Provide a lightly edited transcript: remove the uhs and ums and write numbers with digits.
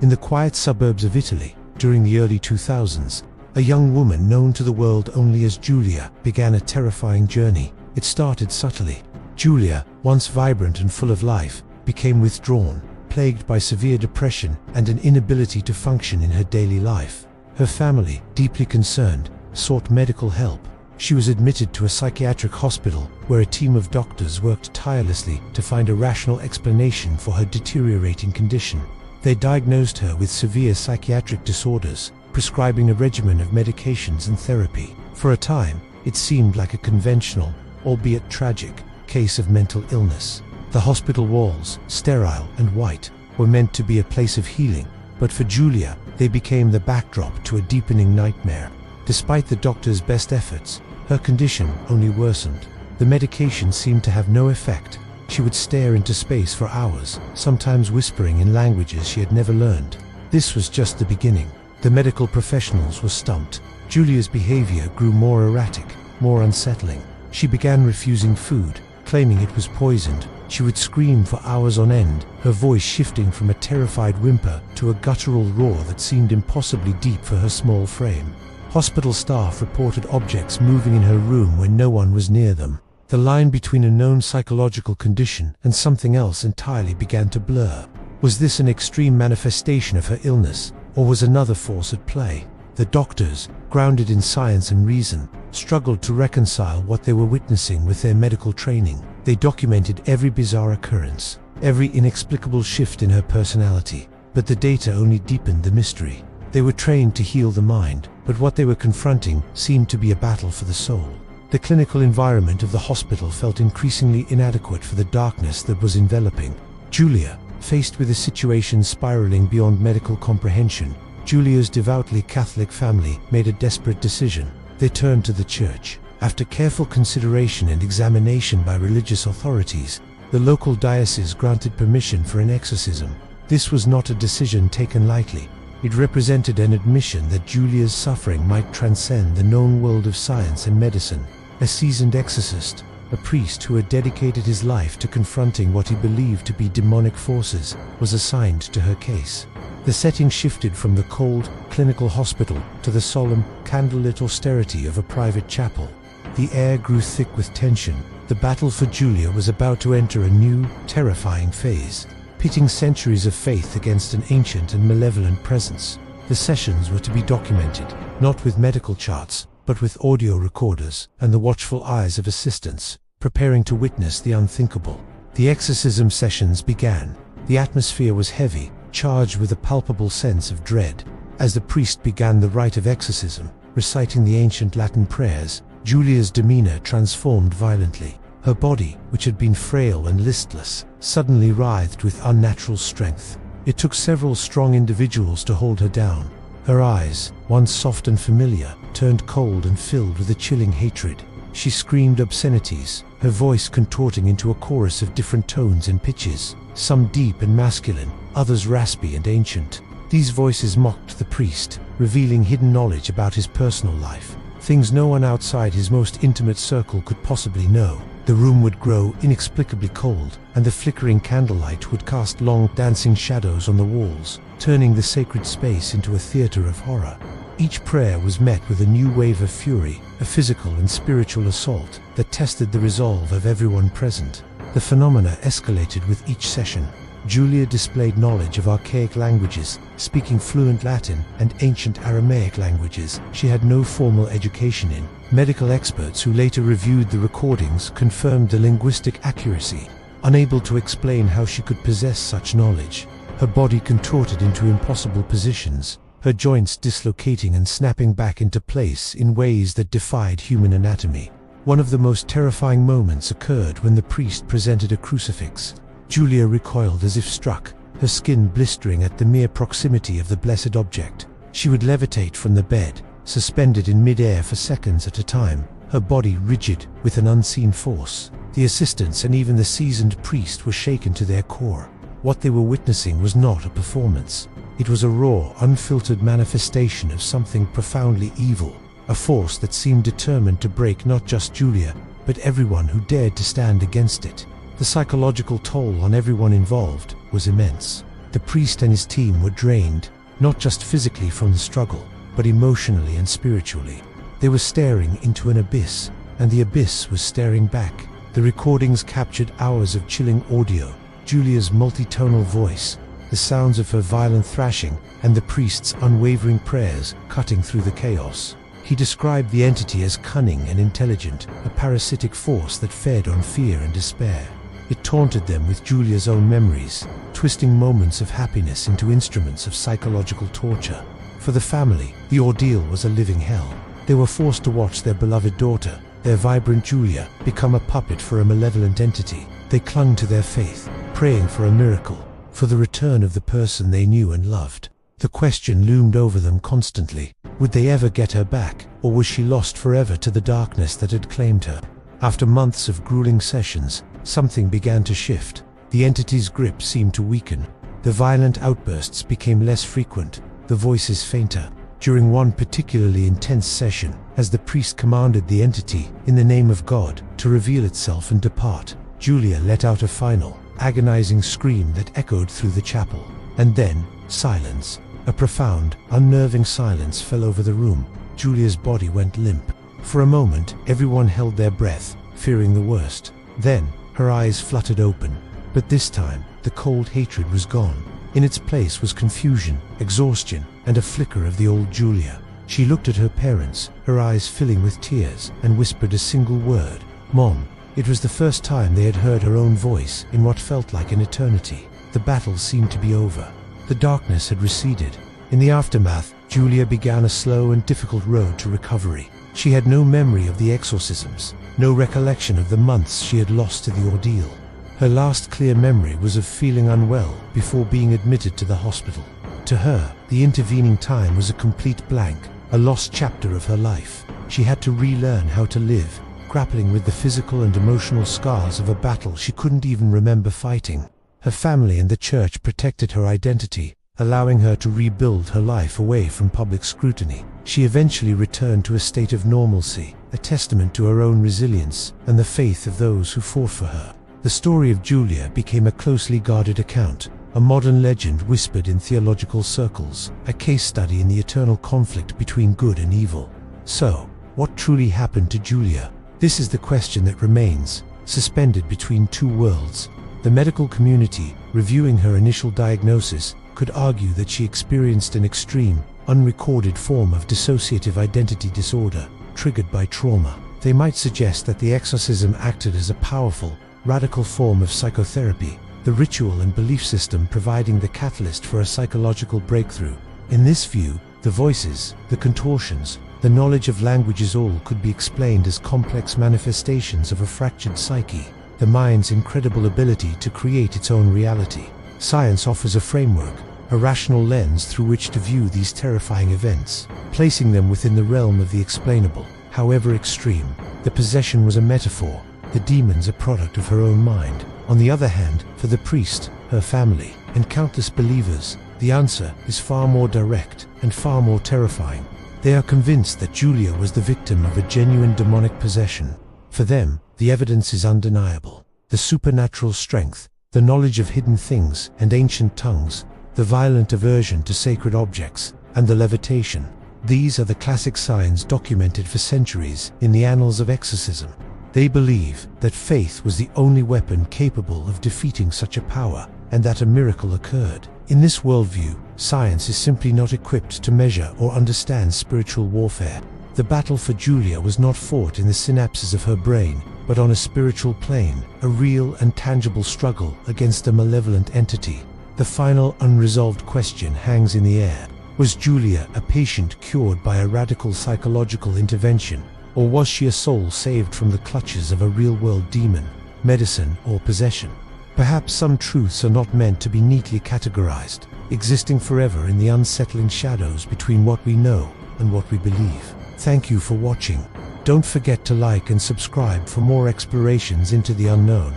In the quiet suburbs of Italy, during the early 2000s, a young woman known to the world only as Giulia began a terrifying journey. It started subtly. Giulia, once vibrant and full of life, became withdrawn, plagued by severe depression and an inability to function in her daily life. Her family, deeply concerned, sought medical help. She was admitted to a psychiatric hospital where a team of doctors worked tirelessly to find a rational explanation for her deteriorating condition. They diagnosed her with severe psychiatric disorders, prescribing a regimen of medications and therapy. For a time, it seemed like a conventional, albeit tragic, case of mental illness. The hospital walls, sterile and white, were meant to be a place of healing, but for Giulia, they became the backdrop to a deepening nightmare. Despite the doctor's best efforts, her condition only worsened. The medication seemed to have no effect. She would stare into space for hours, sometimes whispering in languages she had never learned. This was just the beginning. The medical professionals were stumped. Giulia's behavior grew more erratic, more unsettling. She began refusing food, claiming it was poisoned. She would scream for hours on end, her voice shifting from a terrified whimper to a guttural roar that seemed impossibly deep for her small frame. Hospital staff reported objects moving in her room when no one was near them. The line between a known psychological condition and something else entirely began to blur. Was this an extreme manifestation of her illness, or was another force at play? The doctors, grounded in science and reason, struggled to reconcile what they were witnessing with their medical training. They documented every bizarre occurrence, every inexplicable shift in her personality, but the data only deepened the mystery. They were trained to heal the mind, but what they were confronting seemed to be a battle for the soul. The clinical environment of the hospital felt increasingly inadequate for the darkness that was enveloping Giulia. Faced with a situation spiraling beyond medical comprehension, Giulia's devoutly Catholic family made a desperate decision. They turned to the church. After careful consideration and examination by religious authorities, the local diocese granted permission for an exorcism. This was not a decision taken lightly. It represented an admission that Giulia's suffering might transcend the known world of science and medicine. A seasoned exorcist, a priest who had dedicated his life to confronting what he believed to be demonic forces, was assigned to her case. The setting shifted from the cold, clinical hospital to the solemn, candlelit austerity of a private chapel. The air grew thick with tension. The battle for Giulia was about to enter a new, terrifying phase, pitting centuries of faith against an ancient and malevolent presence. The sessions were to be documented, not with medical charts, but with audio recorders and the watchful eyes of assistants, preparing to witness the unthinkable. The exorcism sessions began. The atmosphere was heavy, charged with a palpable sense of dread. As the priest began the rite of exorcism, reciting the ancient Latin prayers, Giulia's demeanor transformed violently. Her body, which had been frail and listless, suddenly writhed with unnatural strength. It took several strong individuals to hold her down. Her eyes, once soft and familiar, turned cold and filled with a chilling hatred. She screamed obscenities, her voice contorting into a chorus of different tones and pitches, some deep and masculine, others raspy and ancient. These voices mocked the priest, revealing hidden knowledge about his personal life, things no one outside his most intimate circle could possibly know. The room would grow inexplicably cold, and the flickering candlelight would cast long, dancing shadows on the walls, turning the sacred space into a theater of horror. Each prayer was met with a new wave of fury, a physical and spiritual assault that tested the resolve of everyone present. The phenomena escalated with each session. Giulia displayed knowledge of archaic languages, speaking fluent Latin and ancient Aramaic languages she had no formal education in. Medical experts who later reviewed the recordings confirmed the linguistic accuracy. Unable to explain how she could possess such knowledge, her body contorted into impossible positions, her joints dislocating and snapping back into place in ways that defied human anatomy. One of the most terrifying moments occurred when the priest presented a crucifix. Giulia recoiled as if struck, her skin blistering at the mere proximity of the blessed object. She would levitate from the bed, suspended in mid-air for seconds at a time, her body rigid with an unseen force. The assistants and even the seasoned priest were shaken to their core. What they were witnessing was not a performance. It was a raw, unfiltered manifestation of something profoundly evil, a force that seemed determined to break not just Giulia, but everyone who dared to stand against it. The psychological toll on everyone involved was immense. The priest and his team were drained, not just physically from the struggle, but emotionally and spiritually. They were staring into an abyss, and the abyss was staring back. The recordings captured hours of chilling audio, Julia's multitonal voice, the sounds of her violent thrashing, and the priest's unwavering prayers cutting through the chaos. He described the entity as cunning and intelligent, a parasitic force that fed on fear and despair. It taunted them with Julia's own memories, twisting moments of happiness into instruments of psychological torture. For the family, the ordeal was a living hell. They were forced to watch their beloved daughter, their vibrant Julia, become a puppet for a malevolent entity. They clung to their faith, praying for a miracle, for the return of the person they knew and loved. The question loomed over them constantly. Would they ever get her back, or was she lost forever to the darkness that had claimed her? After months of grueling sessions, something began to shift. The entity's grip seemed to weaken. The violent outbursts became less frequent, the voices fainter. During one particularly intense session, as the priest commanded the entity, in the name of God, to reveal itself and depart, Julia let out a final, agonizing scream that echoed through the chapel. And then, silence. A profound, unnerving silence fell over the room. Julia's body went limp. For a moment, everyone held their breath, fearing the worst. Then, her eyes fluttered open. But this time, the cold hatred was gone. In its place was confusion, exhaustion, and a flicker of the old Julia. She looked at her parents, her eyes filling with tears, and whispered a single word, "Mom." It was the first time they had heard her own voice in what felt like an eternity. The battle seemed to be over. The darkness had receded. In the aftermath, Julia began a slow and difficult road to recovery. She had no memory of the exorcisms, no recollection of the months she had lost to the ordeal. Her last clear memory was of feeling unwell before being admitted to the hospital. To her, the intervening time was a complete blank, a lost chapter of her life. She had to relearn how to live, grappling with the physical and emotional scars of a battle she couldn't even remember fighting. Her family and the church protected her identity, allowing her to rebuild her life away from public scrutiny. She eventually returned to a state of normalcy, a testament to her own resilience and the faith of those who fought for her. The story of Julia became a closely guarded account, a modern legend whispered in theological circles, a case study in the eternal conflict between good and evil. So, what truly happened to Julia? This is the question that remains, suspended between two worlds. The medical community, reviewing her initial diagnosis, could argue that she experienced an extreme, unrecorded form of dissociative identity disorder, triggered by trauma. They might suggest that the exorcism acted as a powerful, radical form of psychotherapy, the ritual and belief system providing the catalyst for a psychological breakthrough. In this view, the voices, the contortions, the knowledge of languages all could be explained as complex manifestations of a fractured psyche, the mind's incredible ability to create its own reality. Science offers a framework, a rational lens through which to view these terrifying events, placing them within the realm of the explainable. However extreme, the possession was a metaphor, the demons a product of her own mind. On the other hand, for the priest, her family, and countless believers, the answer is far more direct and far more terrifying. They are convinced that Julia was the victim of a genuine demonic possession. For them, the evidence is undeniable. The supernatural strength, the knowledge of hidden things and ancient tongues, the violent aversion to sacred objects, and the levitation. These are the classic signs documented for centuries in the annals of exorcism. They believe that faith was the only weapon capable of defeating such a power, and that a miracle occurred. In this worldview, science is simply not equipped to measure or understand spiritual warfare. The battle for Julia was not fought in the synapses of her brain, but on a spiritual plane, a real and tangible struggle against a malevolent entity. The final unresolved question hangs in the air. Was Julia a patient cured by a radical psychological intervention, or was she a soul saved from the clutches of a real-world demon, medicine, or possession? Perhaps some truths are not meant to be neatly categorized, existing forever in the unsettling shadows between what we know and what we believe. Thank you for watching. Don't forget to like and subscribe for more explorations into the unknown.